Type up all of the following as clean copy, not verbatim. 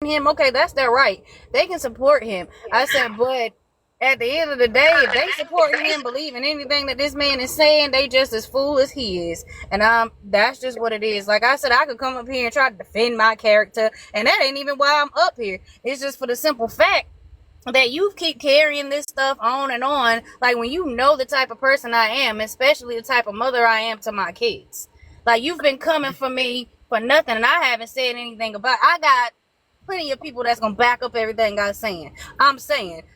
him, okay, that's their right. They can support him. I said, but at the end of the day, if they support him, believe in anything that this man is saying, they just as fool as he is. And that's just what it is. Like I said, I could come up here and try to defend my character, and that ain't even why I'm up here. It's just for the simple fact that you keep carrying this stuff on and on, like when you know the type of person I am, especially the type of mother I am to my kids. Like, you've been coming for me for nothing, and I haven't said anything about it. I got plenty of people that's gonna back up everything I'm saying. I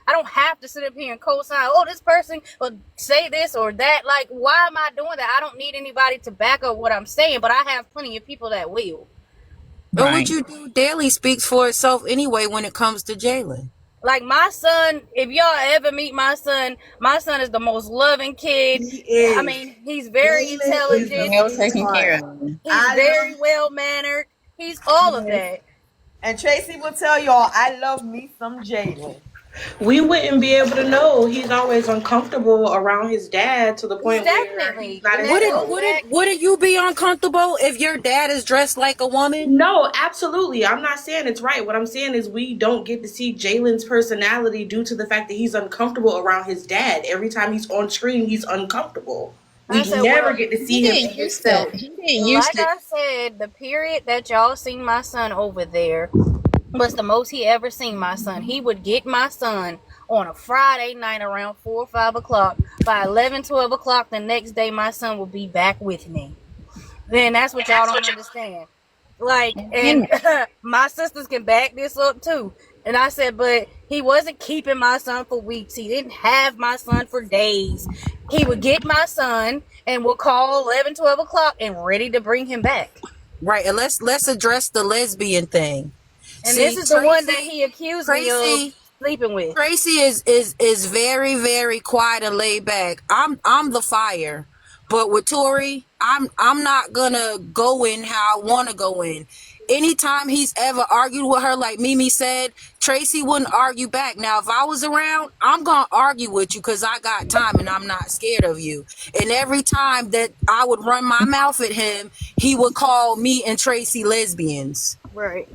don't have to sit up here and co-sign, oh, this person will say this or that. Like, why am I doing that? I don't need anybody to back up what I'm saying, but I have plenty of people that will. But what you do daily speaks for itself anyway when it comes to Jalen. Like, my son, if y'all ever meet my son is the most loving kid. He is. I mean, he's very intelligent. Well taken care of. He's very well mannered. He's all of that. And Tracy will tell y'all, I love me some Jalen. We wouldn't be able to know. He's always uncomfortable around his dad to the point where he's not Wouldn't you be uncomfortable if your dad is dressed like a woman? No, absolutely. I'm not saying it's right. What I'm saying is we don't get to see Jalen's personality due to the fact that he's uncomfortable around his dad. Every time he's on screen, he's uncomfortable. We never get to see him. Like I said, the period that y'all seen my son over there was the most he ever seen my son. He would get my son on a Friday night around 4 or 5 o'clock. By 11, 12 o'clock the next day, my son will be back with me. Then that's what y'all don't understand. Like, and my sisters can back this up too. And I said, but he wasn't keeping my son for weeks. He didn't have my son for days. He would get my son and would call 11, 12 o'clock and ready to bring him back. Right, and let's address the lesbian thing. And see, this is the one that he accused me of sleeping with. Tracy is very, very quiet and laid back. I'm the fire. But with Tori, I'm not gonna go in how I wanna go in. Anytime he's ever argued with her, like Mimi said, Tracy wouldn't argue back. Now, if I was around, I'm gonna argue with you because I got time and I'm not scared of you. And every time that I would run my mouth at him, he would call me and Tracy lesbians. Right.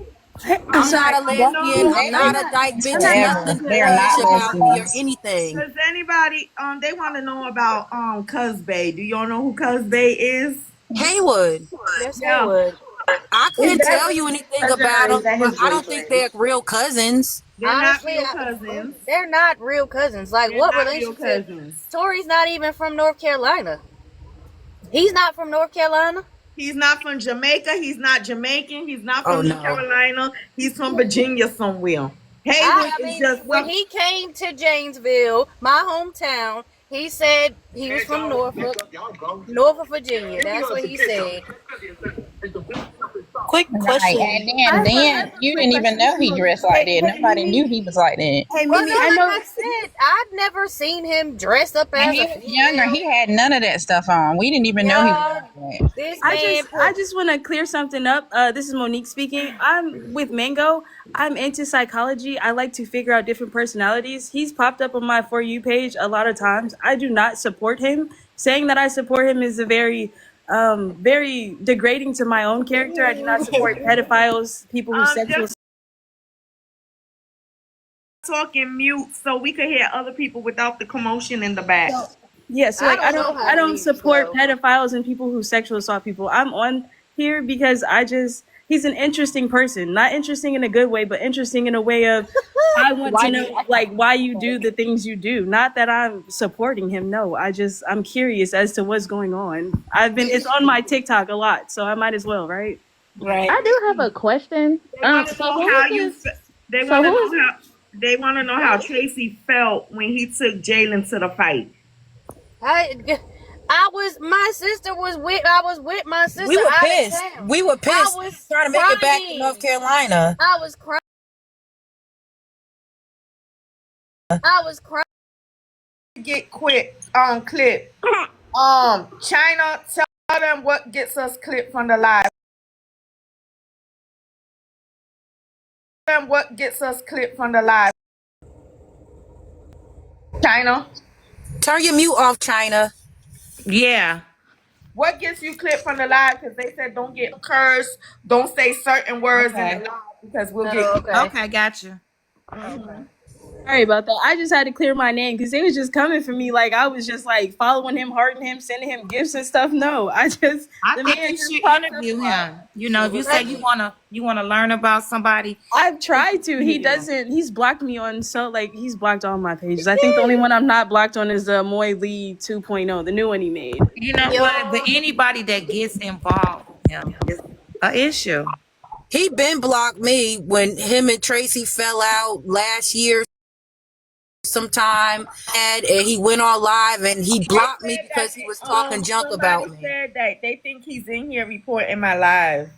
I'm not a lesbian. I'm not a dyke bitch. Nothing about me or anything. Does anybody they want to know about Cuzbay? Do y'all know who Cuzbay is? Haywood. Yes, Haywood. I couldn't tell you anything about them, but I don't think they're real cousins. They're honestly, not real cousins. They're not real cousins. Like, they're what relationship? Tori's not even from North Carolina. He's not from North Carolina. He's not from Jamaica. He's not Jamaican. He's not from North Carolina. He's from Virginia somewhere. When he came to Janesville, my hometown, he said he was from Norfolk, Virginia. That's what he said. Quick question. And then you didn't even know he dressed like that. Nobody knew he was like that. Hey, Mimi, I said, I've never seen him dressed up as a younger. He had none of that stuff on. We didn't even know he was like that. I just want to clear something up. This is Monique speaking. I'm with Mango. I'm into psychology. I like to figure out different personalities. He's popped up on my For You page a lot of times. I do not support him. Saying that I support him is a very degrading to my own character. I do not support pedophiles, people who sexual. Talking mute so we could hear other people without the commotion in the back. Yes, I don't support pedophiles and people who sexual assault people. I'm on here because he's an interesting person. Not interesting in a good way, but interesting in a way of I want to know like why you do the things you do. Not that I'm supporting him. No, I'm curious as to what's going on. It's on my TikTok a lot, so I might as well, right? Right. I do have a question. They want to know how Tracy felt when he took Jalen to the fight. I was with my sister. We were pissed. We were pissed trying to make it back to North Carolina. I was crying. Get quick clip. Chyna, tell them what gets us clipped from the live. Tell them what gets us clipped from the live. Chyna, turn your mute off, Chyna. Yeah. What gets you clipped from the live? Because they said don't get cursed, don't say certain words in the live because we'll get. Oh, okay. Okay, gotcha. Mhm. Sorry about that. I just had to clear my name because they was just coming for me. Like I was just like following him, hearting him, sending him gifts and stuff. No, I the think man you just should popped interview up. him. You know, if you say you wanna learn about somebody. I've tried to. He doesn't. He's blocked me on he's blocked all my pages. I think the only one I'm not blocked on is the Moy Lee 2.0, the new one he made. You know what? But anybody that gets involved with him is an issue. He been blocked me when him and Tracy fell out last year sometime, and he went on live and he blocked me because he was talking junk about Somebody me. said that they think he's in here reporting my live.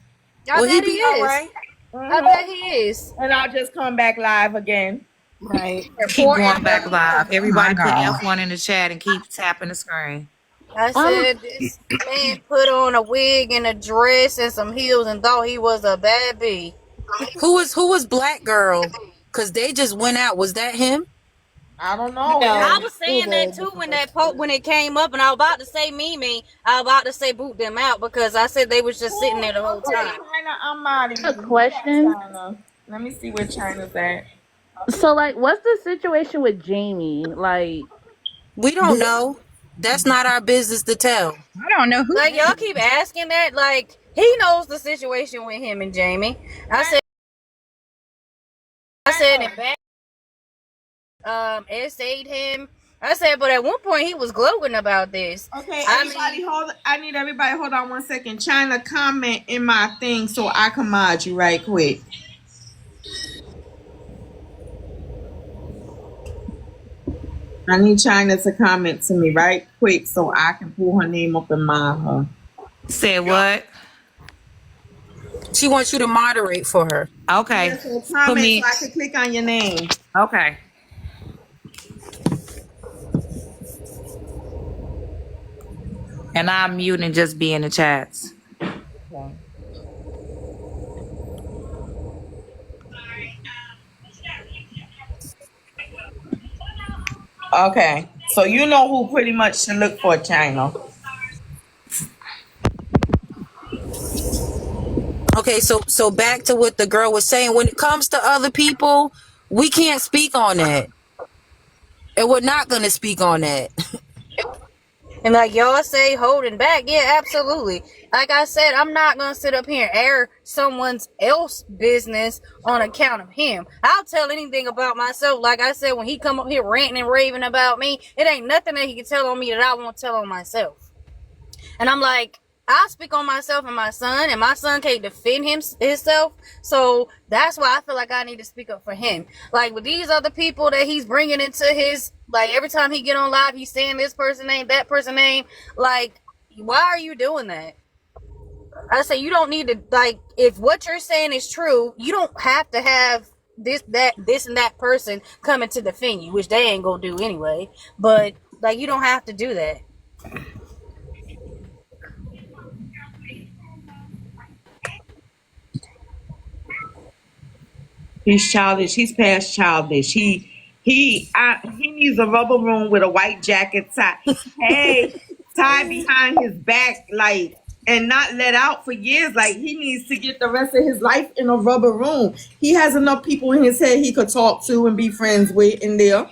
I Will he bet he be all is. right? I bet he is. And I'll just come back live again. Right. Keep going back live. Oh Everybody my put God. F1 in the chat and keep tapping the screen. I said this man put on a wig and a dress and some heels and thought he was a bad bee. Who was Black Girl? Cause they just went out. Was that him? I don't know. I was saying that too when when it came up, and I was about to say Mimi. I was about to say boot them out because I said they was just sitting there the whole time. Chyna, I'm out of here. A question. Chyna. Let me see where Chyna's at. So, like, what's the situation with Jamie? Like, We don't know. That's not our business to tell. I don't know who. Like y'all keep asking that. Like he knows the situation with him and Jamie. I said it back. Essayed him. I said, but at one point he was gloating about this. Okay, I need everybody hold on 1 second. Chyna, comment in my thing so I can mod you right quick. I need Chyna to comment to me right quick so I can pull her name up and mod her. Said what? She wants you to moderate for her. Okay. Yeah, so Put comment me. so I can click on your name. Okay. And I'm mute and just be in the chats. Okay, so you know who pretty much to look for, Chyna. Okay, so back to what the girl was saying. When it comes to other people, we can't speak on that. And we're not gonna speak on that. And like y'all say, holding back, yeah, absolutely. Like I said, I'm not gonna sit up here and air someone's else business on account of him. I'll tell anything about myself. Like I said, when he come up here ranting and raving about me, it ain't nothing that he can tell on me that I won't tell on myself. And I'm like, I speak on myself and my son can't defend himself. So that's why I feel like I need to speak up for him. Like with these other people that he's bringing into his, like every time he get on live, he's saying this person name, that person name. Like, why are you doing that? I say you don't need to, like, if what you're saying is true, you don't have to have this and that person coming to defend you, which they ain't gonna do anyway. But like, you don't have to do that. He's childish. He's past childish. He needs a rubber room with a white jacket tie. Hey, tied behind his back, like, and not let out for years. Like he needs to get the rest of his life in a rubber room. He has enough people in his head he could talk to and be friends with in there.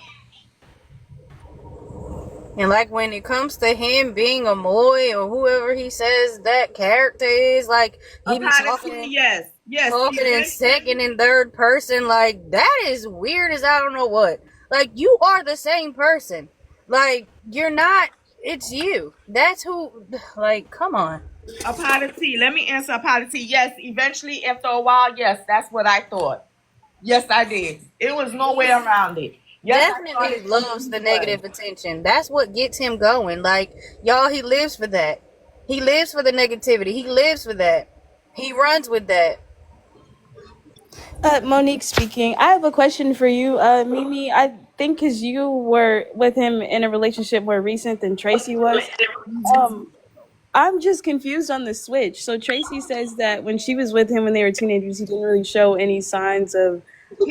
And like when it comes to him being a Moy or whoever he says that character is, like he be talking, yes, talking in second and third person, like that is weird as I don't know what. Like you are the same person. Like you're not. It's you. That's who. Like come on. Apology. Let me answer apology. Yes, eventually after a while, yes, that's what I thought. Yes, I did. It was no way around it. Yes, Definitely loves the negative attention. That's what gets him going. Like y'all, he lives for that. He lives for the negativity. He lives for that. He runs with that. Monique speaking. I have a question for you, Mimi. I think because you were with him in a relationship more recent than Tracy was. I'm just confused on the switch. So Tracy says that when she was with him when they were teenagers, he didn't really show any signs of,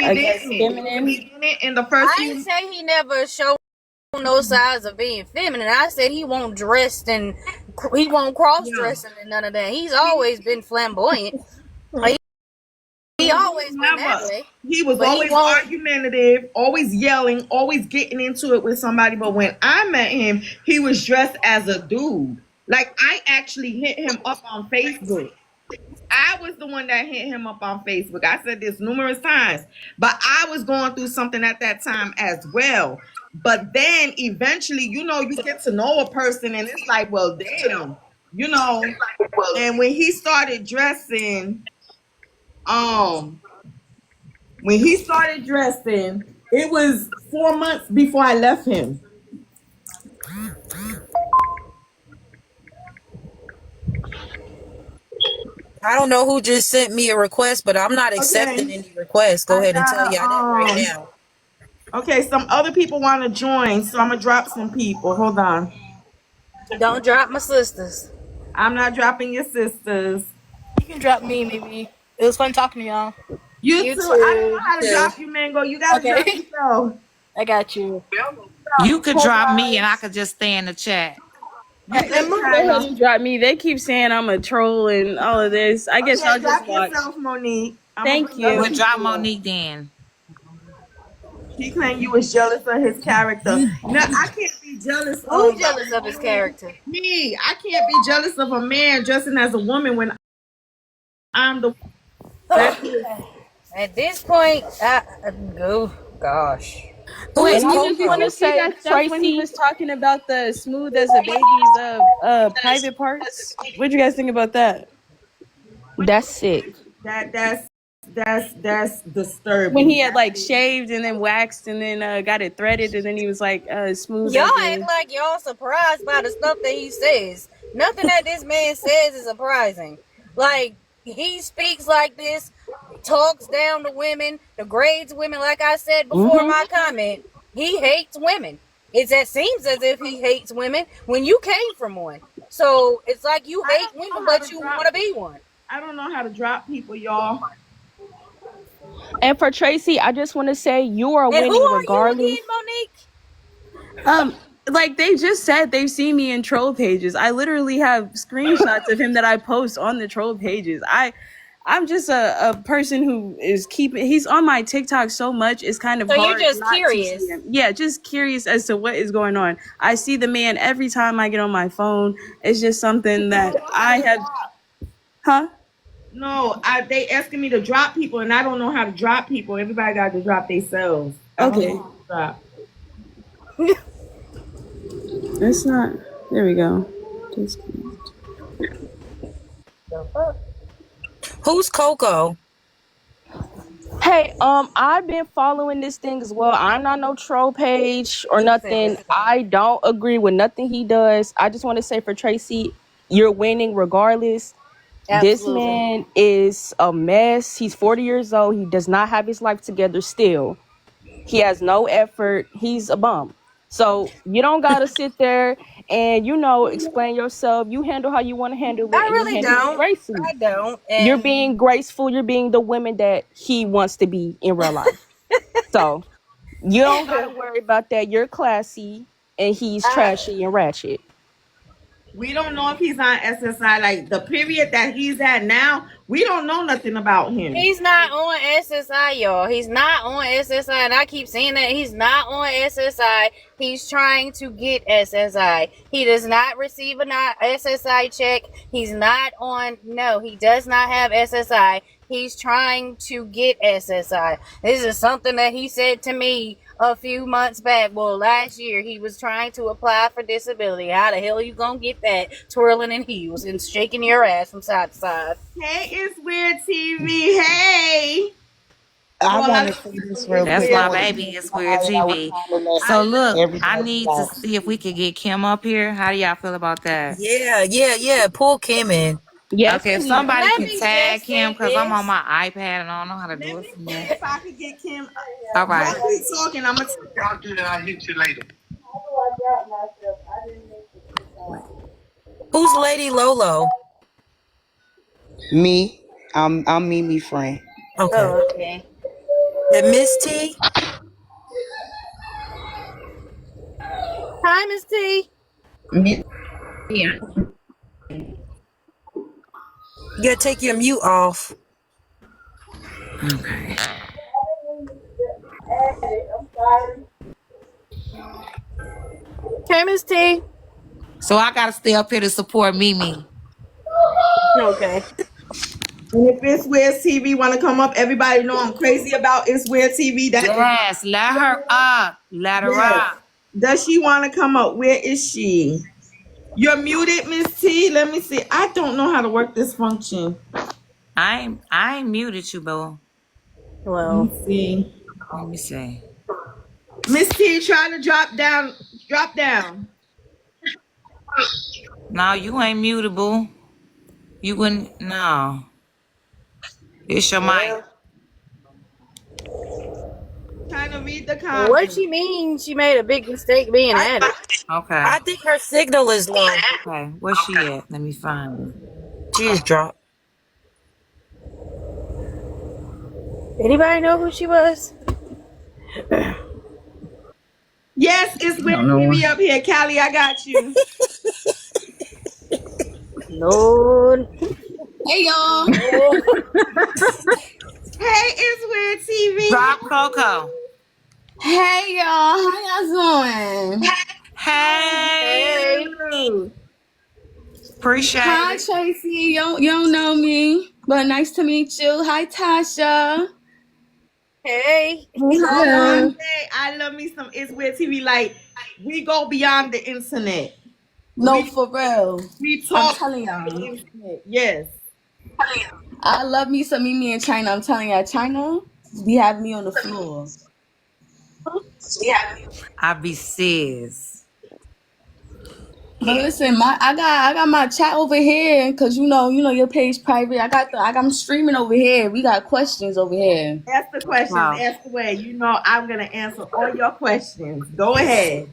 I guess, feminine. He didn't in the first I didn't say he never showed no signs of being feminine. I said he won't dress and He won't cross Yeah. dressing and none of that. He's always been flamboyant. Like, he always been that Never. way. He was But he always won't. argumentative, always yelling, always getting into it with somebody. But when I met him, he was dressed as a dude. Like, I actually hit him up on Facebook. I was the one that hit him up on Facebook. I said this numerous times, but I was going through something at that time as well. But then eventually, you get to know a person and it's like, well, damn, you know. And um, when he started dressing, it was 4 months before I left him. I don't know who just sent me a request, but I'm not accepting Okay. any requests. Go I ahead and tell gotta y'all that right now. okay, some other people want to join, so I'm gonna drop some people. Hold on. Don't drop my sisters. I'm not dropping your sisters. You can drop me, maybe. It was fun talking to y'all. You You too. I don't know too. how to Too. drop you, Mango. You gotta Okay. drop yourself. I got you. You could Hey drop me and I guys. could just stay in the chat. You And good, Moon, go ahead Chyna? and drop me. They keep saying I'm a troll and all of this. I guess Okay, I'll just drop watch. yourself, Monique. I'm gonna Thank bring other We'll you. drop people up. Monique then. She claimed you was jealous of his character. No, I can't be jealous Who of jealous of his character? me. I can't be jealous of a man dressing as a woman when I'm the that is. At this point, oh gosh. Who is And I Nina, just did want you to Coco? see say, that stuff when he Tracy, was talking about the smooth as a baby's private parts? What'd you guys think about that? that's sick. That's When he disturbing. had like shaved and then waxed and then got it threaded and then he was like smooth Y'all as act a. like y'all surprised by the stuff that he says. Nothing that this man says is surprising. Like, he speaks like this, talks down to women, degrades women. Like I said before in Mm-hmm. my comment, he hates women. It seems as if he hates women when you came from one. So it's like you I hate don't women, know how but to you drop. want to be one. I don't know how to drop people, y'all. And for Tracy, I just want to say you are And who winning are you regardless. again, Monique? Like they just said they've seen me in troll pages. I literally have screenshots of him that I post on the troll pages. I'm just a person who is keeping he's on my TikTok so much it's kind of So you're hard just not to see curious. him. Yeah, just curious as to what is going on. I see the man every time I get on my phone. It's just something that I have huh? No, they asking me to drop people, and I don't know how to drop people. Everybody got to drop themselves. I don't Okay. know how to drop. It's not there we go. Who's Coco? Hey, I've been following this thing as well. I'm not no troll page or nothing. I don't agree with nothing he does. I just want to say for Tracy, you're winning regardless. This Absolutely. man is a mess. He's 40 years old. He does not have his life together still. He has no effort. He's a bum. So you don't gotta sit there and explain yourself. You handle how you want to handle it, I and you really handle it don't. gracefully. I don't. You're And being graceful. You're being the woman that he wants to be in real life. So you don't gotta worry about that. You're classy, and he's trashy and ratchet. We don't know if he's on SSI. Like the period that he's at now, we don't know nothing about him. he's not on SSI, y'all. He's not on SSI, and I keep saying that he's not on SSI. He's trying to get SSI. He does not receive a SSI check. He's not on. No, he does not have SSI. He's trying to get SSI. This is something that he said to me a few months back. Well, last year he was trying to apply for disability. How the hell are you gonna get that twirling in heels and shaking your ass from side to side? Hey, it's Weird TV. Hey. I Well, want I to love say this it's real That's quick. Weird my I was baby. TV. being It's weird quiet. I was TV. trying to let So look, I everybody need to talk. see if we could get Kim up here. How do y'all feel about that? Yeah. Pull Kim in. Yes, Okay, if please. somebody Let can me tag just Kim say because I'm on this. my iPad and I don't know how to Let do me it from see there. if I could get Kim. All Y'all right. keep talking. I'm gonna. Y'all do that. I'll hit you later. Who's Lady Lolo? Me, I'm Mimi friend. Okay. Oh, okay. And Miss T? Hi, Miss T. Me, yeah. Yeah, take your mute off. Okay. Okay, Miss T. So I gotta stay up here to support Mimi. Okay. And if It's Weird TV want to come up, everybody know I'm crazy about It's Weird TV. That is, Yes, let her up. Let her yes. up. Does she want to come up? Where is she? You're muted, Miss T. Let me see. I don't know how to work this function. I ain't muted you, boo. Let Well, me see. Let me see. Miss T, try to drop down. Drop down. No, you ain't muted, boo. You wouldn't. No, it's your mic. Trying to read the what comments. she means? She made a big mistake being added. Okay. I think her signal is low. Okay. Where's she at? Let me find her. She is dropped. Anybody know who she was? Yes, It's Weird TV up here. Callie, I got you. Lord. Hey y'all. Hey, It's Weird TV. Drop Coco. Hey y'all. How y'all doing? Hey. Hey. Appreciate Hi it. Tracy. You don't know me, but nice to meet you. Hi Tasha. Hey. So when I Hello. say I love me some It's Weird TV, like we go beyond the internet. No, We for real. we I'm talk telling on the y'all. internet. Yes. I love me some Mimi and China. I'm telling y'all, China, be having me on the floor. I be sis. But listen, I got my chat over here because you know your page private. I'm streaming over here. We got questions over here. Ask the questions. Wow. Ask away. You know I'm gonna answer all your questions. Go ahead.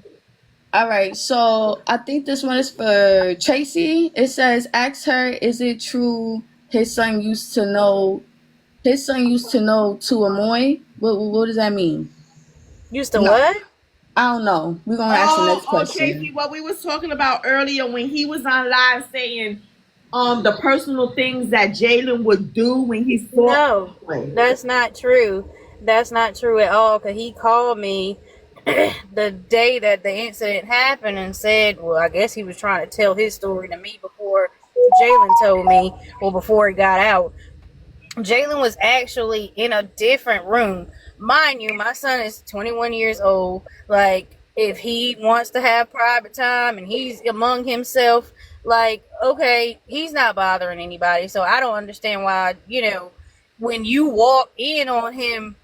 All right, so I think this one is for Tracy. It says, "Ask her, is it true his son used to know to Amoy? What does that mean? Used to No, what? I don't know. We're gonna ask the Oh, next oh, Tracy, question. what we was talking about earlier when he was on live saying the personal things that Jalen would do when he saw No, Amoy. that's not true. That's not true at all. Cause he called me the day that the incident happened and said, well, I guess he was trying to tell his story to me before Jalen told me, well, before he got out. Jalen was actually in a different room. Mind you, my son is 21 years old. Like, if he wants to have private time and he's among himself, like, okay, he's not bothering anybody. So I don't understand why, when you walk in on him,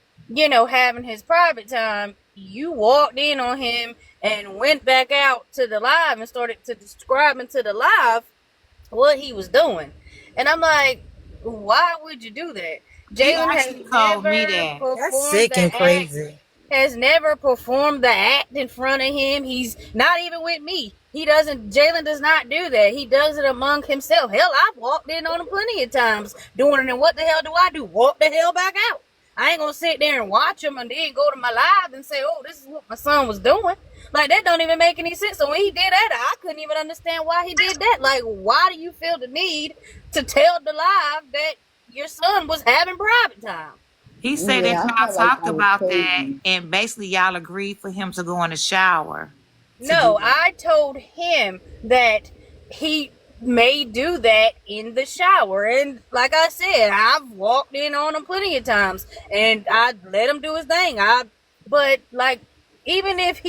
having his private time, you walked in on him and went back out to the live and started to describing to the live what he was doing. And I'm like, why would you do that? He Jalen has actually told me never that. That's performed sick the and act, crazy. has never performed the act in front of him. He's not even with me. Jalen does not do that. He does it among himself. Hell, I've walked in on him plenty of times doing it, and what the hell do I do? Walk the hell back out. I ain't gonna sit there and watch him and then go to my live and say, oh, this is what my son was doing. Like, that don't even make any sense. So when he did that, I couldn't even understand why he did that. Like, why do you feel the need to tell the live that your son was having private time? He said that Yeah, I y'all felt like talked that was about that, crazy. and basically y'all agreed for him to go in the shower to do No, that. I told him that he may do that in the shower. And like I said, I've walked in on him plenty of times and I let him do his thing. But like, even if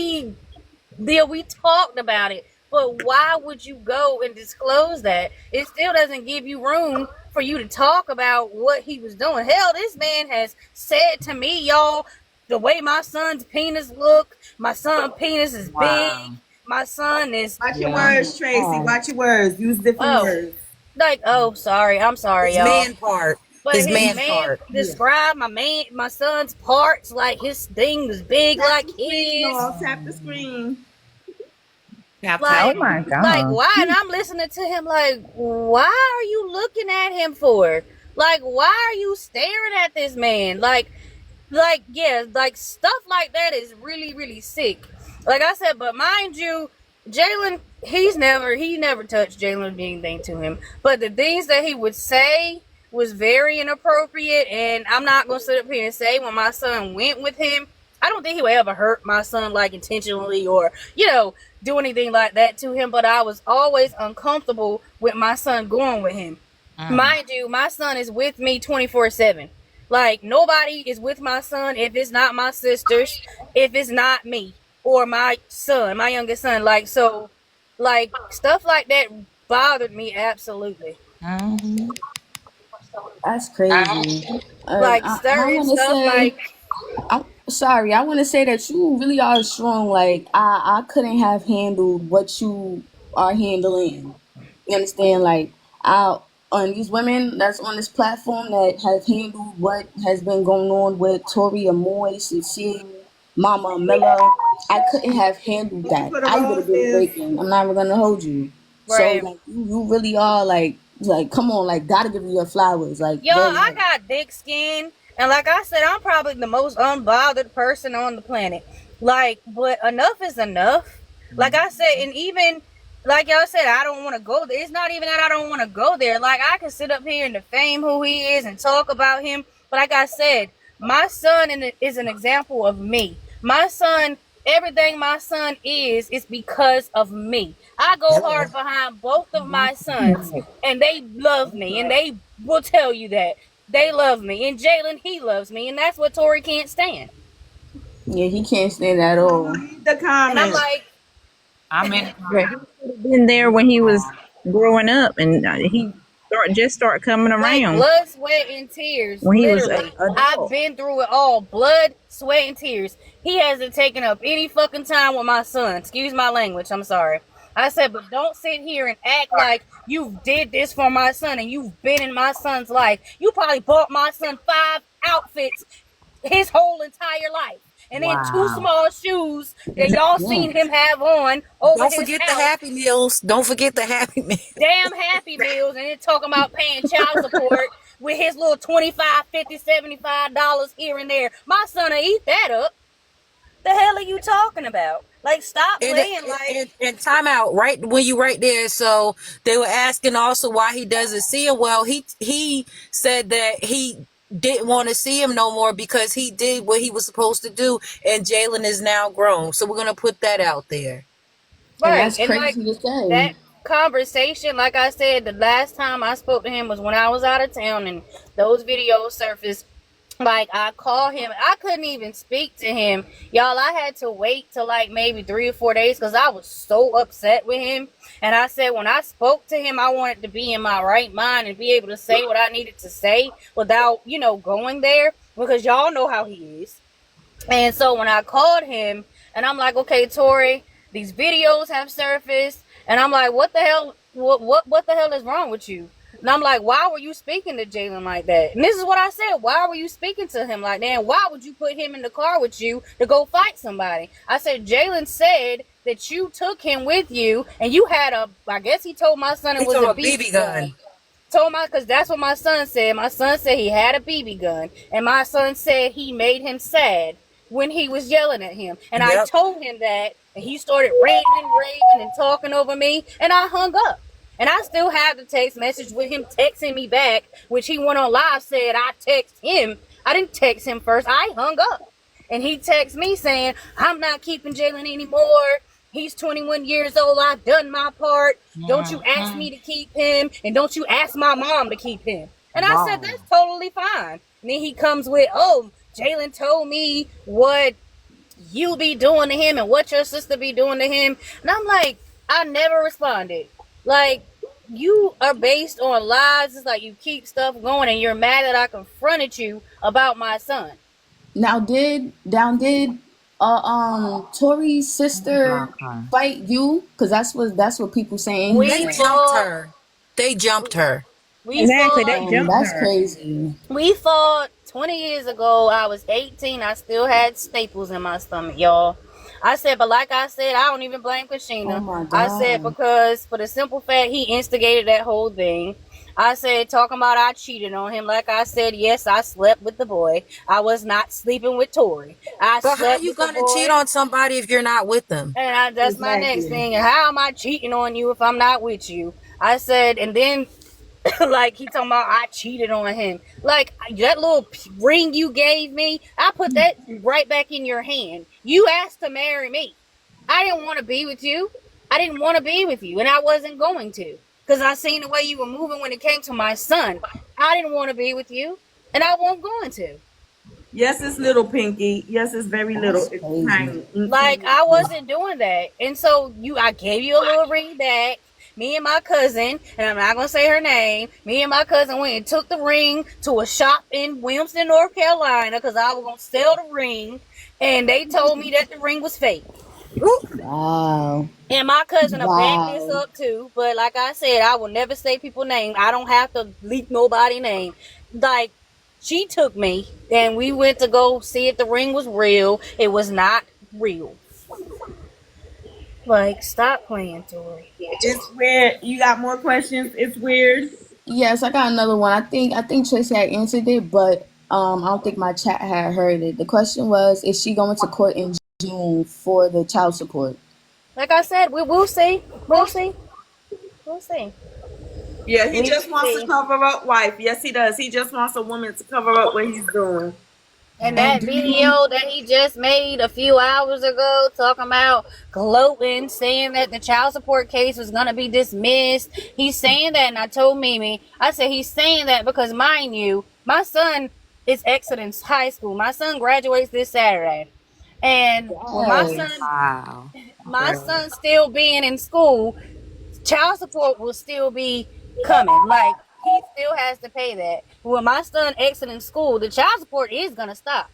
we talked about it, but why would you go and disclose that? It still doesn't give you room for you to talk about what he was doing. Hell, this man has said to me, y'all, the way my son's penis look, my son's penis is big. Wow. My son is, Watch your Yeah. words, Tracy. Watch your words. Use different oh, words. like, oh, sorry, I'm sorry, His y'all. man part. But His his man man part. described my son's parts like his thing was big Tap like the screen, his. y'all. Tap the screen. Tap, tap. Oh Like, my like god. why? And I'm listening to him like, why are you looking at him for? Like, why are you staring at this man? Yeah, like stuff like that is really, really sick. Like I said, but mind you, Jalen, he never touched Jalen or did anything to him. But the things that he would say was very inappropriate, and I'm not gonna sit up here and say when my son went with him, I don't think he would ever hurt my son like intentionally or, do anything like that to him, but I was always uncomfortable with my son going with him. Mind you, my son is with me 24/7. Like, nobody is with my son if it's not my sisters, if it's not me, or my son, my youngest son. Like, so, like, stuff like that bothered me absolutely. That's crazy. Like, I certain want to stuff, say, like, I want to say that you really are strong. Like, I couldn't have handled what you are handling. You understand? Like, on these women that's on this platform that have handled what has been going on with Tori Amoy, Sincere, Mama Miller, I couldn't have handled that. For the I would have been roses. breaking. I'm not even gonna hold you. So right. like, you really are like come on, like, gotta give you your flowers. Like, Y'all, very I much. got thick skin, and like I said, I'm probably the most unbothered person on the planet. Like, but enough is enough. Like I said, and even like y'all said, I don't want to go there. It's not even that I don't want to go there. Like, I can sit up here and defame who he is and talk about him, but like I said, my son is an example of me. My son, everything my son is because of me. I go hard behind both of my sons, and they love me, and they will tell you that they love me. And Jalen, he loves me, and that's what Tori can't stand. Yeah, he can't stand at all. Read the And I'm comments. like, I'm in. But he should have been there when he was growing up, and he start coming like around blood, sweat, and tears. when he was Literally, a I've adult. been through it all. Blood, sweat, and tears. He hasn't taken up any fucking time with my son. Excuse my language. I'm sorry. I said, but don't sit here and act like you did this for my son and you've been in my son's life. You probably bought my son 5 outfits his whole entire life. And then 2 small shoes that y'all seen him have on over Don't his forget the house. Happy Meals. Don't forget the Happy Meals. Damn Happy Meals, and then talking about paying child support with his little $25, $50, $75 here and there. My son will eat that up. The hell are you talking about? Like, stop playing And time out right when you right there. So they were asking also why he doesn't see him. Well, he said that he didn't want to see him no more because he did what he was supposed to do, and Jalen is now grown. So we're gonna put that out there. And right. that's And like crazy to say. that conversation, like I said, the last time I spoke to him was when I was out of town and those videos surfaced. Like, I called him, I couldn't even speak to him, y'all. I had to wait till like maybe 3 or 4 days because I was so upset with him. And I said, when I spoke to him, I wanted to be in my right mind and be able to say what I needed to say without, going there, because y'all know how he is. And so when I called him, and I'm like, okay, Tori, these videos have surfaced, and I'm like, what the hell, what the hell is wrong with you? And I'm like, why were you speaking to Jalen like that? And this is what I said. Why were you speaking to him like that? And why would you put him in the car with you to go fight somebody? I said, Jalen said that you took him with you, and you had I guess he told my son it was a BB gun. Because that's what my son said. My son said he had a BB gun, and my son said he made him sad when he was yelling at him. And I told him that, and he started raving and talking over me, and I hung up. And I still have the text message with him texting me back, which he went on live, said I text him. I didn't text him first. I hung up. And he texted me saying, I'm not keeping Jalen anymore. He's 21 years old. I've done my part. Don't you ask me to keep him, and don't you ask my mom to keep him. And I said, that's totally fine. And then he comes with, oh, Jalen told me what you be doing to him and what your sister be doing to him. And I'm like, I never responded. Like, you are based on lies. It's like you keep stuff going and you're mad that I confronted you about my son. Now did Tori's sister fight you? Because that's what people saying. They jumped her. They jumped her. Exactly, they jumped That's her. crazy. We fought 20 years ago. I was 18. I still had staples in my stomach, y'all. I said, but like I said, I don't even blame Chyna. Oh my God. I said, because for the simple fact he instigated that whole thing. I said, talking about I cheated on him. Like I said, yes, I slept with the boy. I was not sleeping with Tori. I But how slept you with the gonna boy. cheat on somebody if you're not with them? And that's my next thing. How am I cheating on you if I'm not with you? I said, and then like he talking about I cheated on him. Like that little ring you gave me, I put that right back in your hand. You asked to marry me. I didn't want to be with you. I didn't want to be with you, and I wasn't going to, because I seen the way you were moving when it came to my son. I didn't want to be with you, and I wasn't going to. Yes, it's little, Pinky. Yes, it's very little. That's It's crazy. tiny. Like I wasn't doing that, and so I gave you a little ring back. Me and my cousin, and I'm not gonna say her name. Me and my cousin went and took the ring to a shop in Wilmington, North Carolina, because I was gonna sell the ring, and they told me that the ring was fake. Wow. And my cousin will back this Wow. up too. But like I said, I will never say people's name. I don't have to leak nobody's name. Like, she took me and we went to go see if the ring was real. It was not real. Like, stop playing, Tori. It's weird. You got more questions? It's weird. Yes, I got another one. I think Tracy had answered it, but I don't think my chat had heard it. The question was, is she going to court in June for the child support? Like I said, we'll see. We'll see. We'll see. Yeah, he We just wants see. to cover up wife. Yes, he does. He just wants a woman to cover up what he's doing. And And that do you, video that he just made a few hours ago talking about gloating, saying that the child support case was going to be dismissed. He's saying that, and I told Mimi, I said he's saying that because, mind you, my son is exiting high school. My son graduates this Saturday. And with yes. my son still being in school, child support will still be coming. Like, he still has to pay that. When my son exiting school, the child support is gonna stop.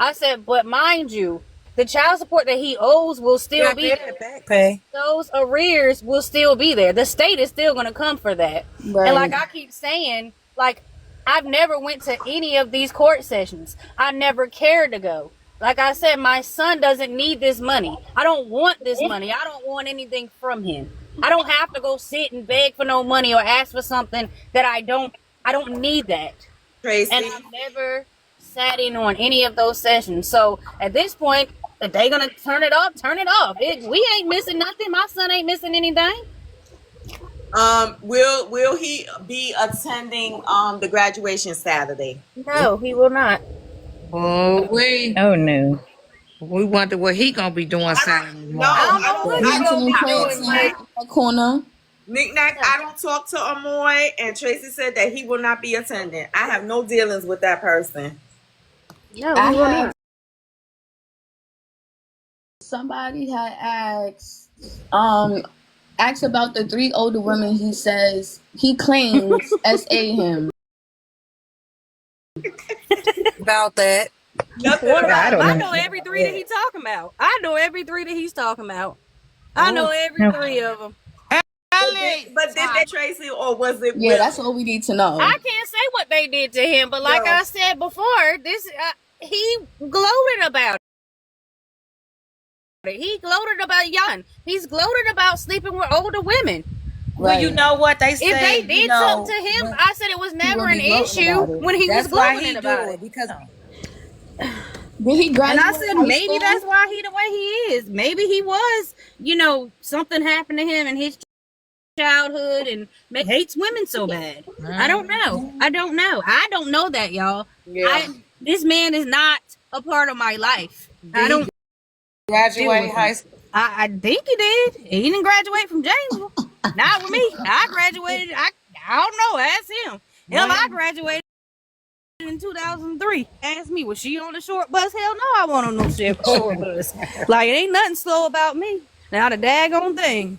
I said, but mind you, the child support that he owes will still be there. Back pay. Those arrears will still be there. The state is still gonna come for that. Right. And like I keep saying, like, I've never went to any of these court sessions. I never cared to go. Like I said, my son doesn't need this money. I don't want this money. I don't want anything from him. I don't have to go sit and beg for no money or ask for something that I don't need that. Tracy. And I've never sat in on any of those sessions. So at this point, if they gonna turn it off, turn it off. We ain't missing nothing. My son ain't missing anything. Will he be attending the graduation Saturday? No, he will not. Oh, Oh no. we wonder what he gonna be doing Saturday morning. No, I don't I know don't. what I he's don't gonna be talk doing, to but Nick. That corner. Knick-knack, I don't talk to Amoy, and Tracy said that he will not be attending. I have no dealings with that person. no, I he will have not. somebody had asked about the 3 older women he claims SA him. About that. Nothing What about I about him? don't I know. know every 3 that he's talking about. I know every 3 that he's talking about. I know every 3 of them. But did they Tracy, or was it Yeah, Will? that's all we need to know. I can't say what they did to him, but like No. I said before, he gloated about it. He gloated about young. He's gloated about sleeping with older women. Well, you know what they If say. they did something to him, I said it was never an issue when he was That's why gloating he about do it. it because. Did he And graduate I said high maybe school? that's why he the way he is. Maybe he was, something happened to him in his childhood and hates women so bad. I don't know. I don't know that, y'all. Yeah. This man is not a part of my life. I don't Graduated high school. I think he did. He didn't graduate from Janesville. Not with me. I graduated. I don't know. Ask him. Hell, I graduated in 2003. Ask me, was she on the short bus? Hell no, I wasn't on no short bus. Like, it ain't nothing slow about me. Not a daggone thing.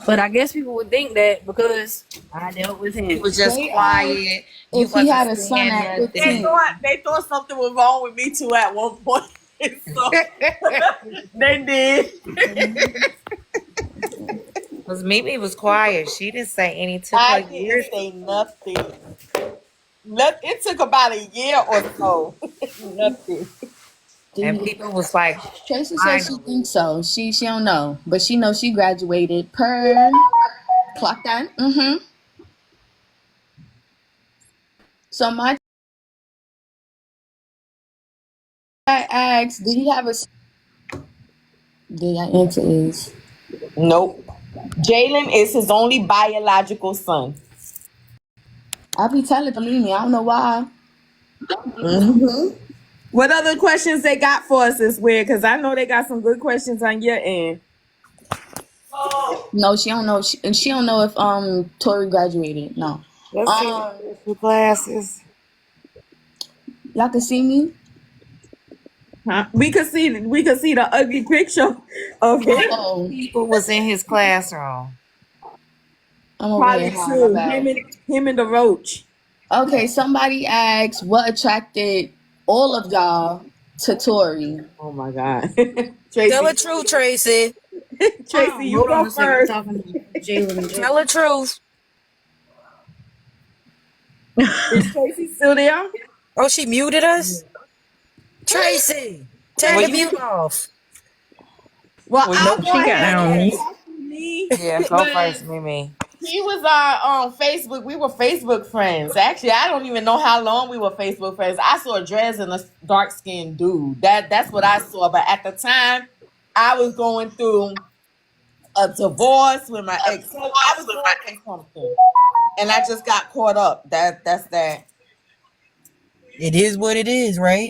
But I guess people would think that because I dealt with him. He was just They quiet. if he had a son at 15. They thought something was wrong with me too at one point. So they did. Because Mimi was quiet. She didn't say anything. I didn't say nothing. It took about a year or so. Nothing. And people was like, Tracy says she thinks so. She don't know, but she knows she graduated per clock that. So my I asked, did he have a? The answer is Nope. Jalen is his only biological son. I be telling believe me. I don't know why. Mm-hmm. What other questions they got for us is weird, because I know they got some good questions on your end. No, she don't know. She don't know if Tori graduated. No. Let's see the glasses. Y'all can see me. Huh? We could see the ugly picture of him. Oh, People was in his classroom. I'm over here Probably high. My true. bad. Him and the roach. Okay, somebody asked what attracted all of y'all to Tori. Oh my God. Tell Tracy. the truth, Tracy. Tracy, you Hold on go a second. We're first. talking to Jalen and Tell the truth. Is Tracy still there? Oh, she muted us? Tracy, turn the mute off. Well, I'll Nope, go she got ahead that on and mute. talk to me. Yeah, go first, Mimi. He was on Facebook. We were Facebook friends. Actually, I don't even know how long we were Facebook friends. I saw Drez and a dark skinned dude. That's what I saw. But at the time, I was going through a divorce with my ex. So I was going through something, and I just got caught up. That's that. It is what it is, right?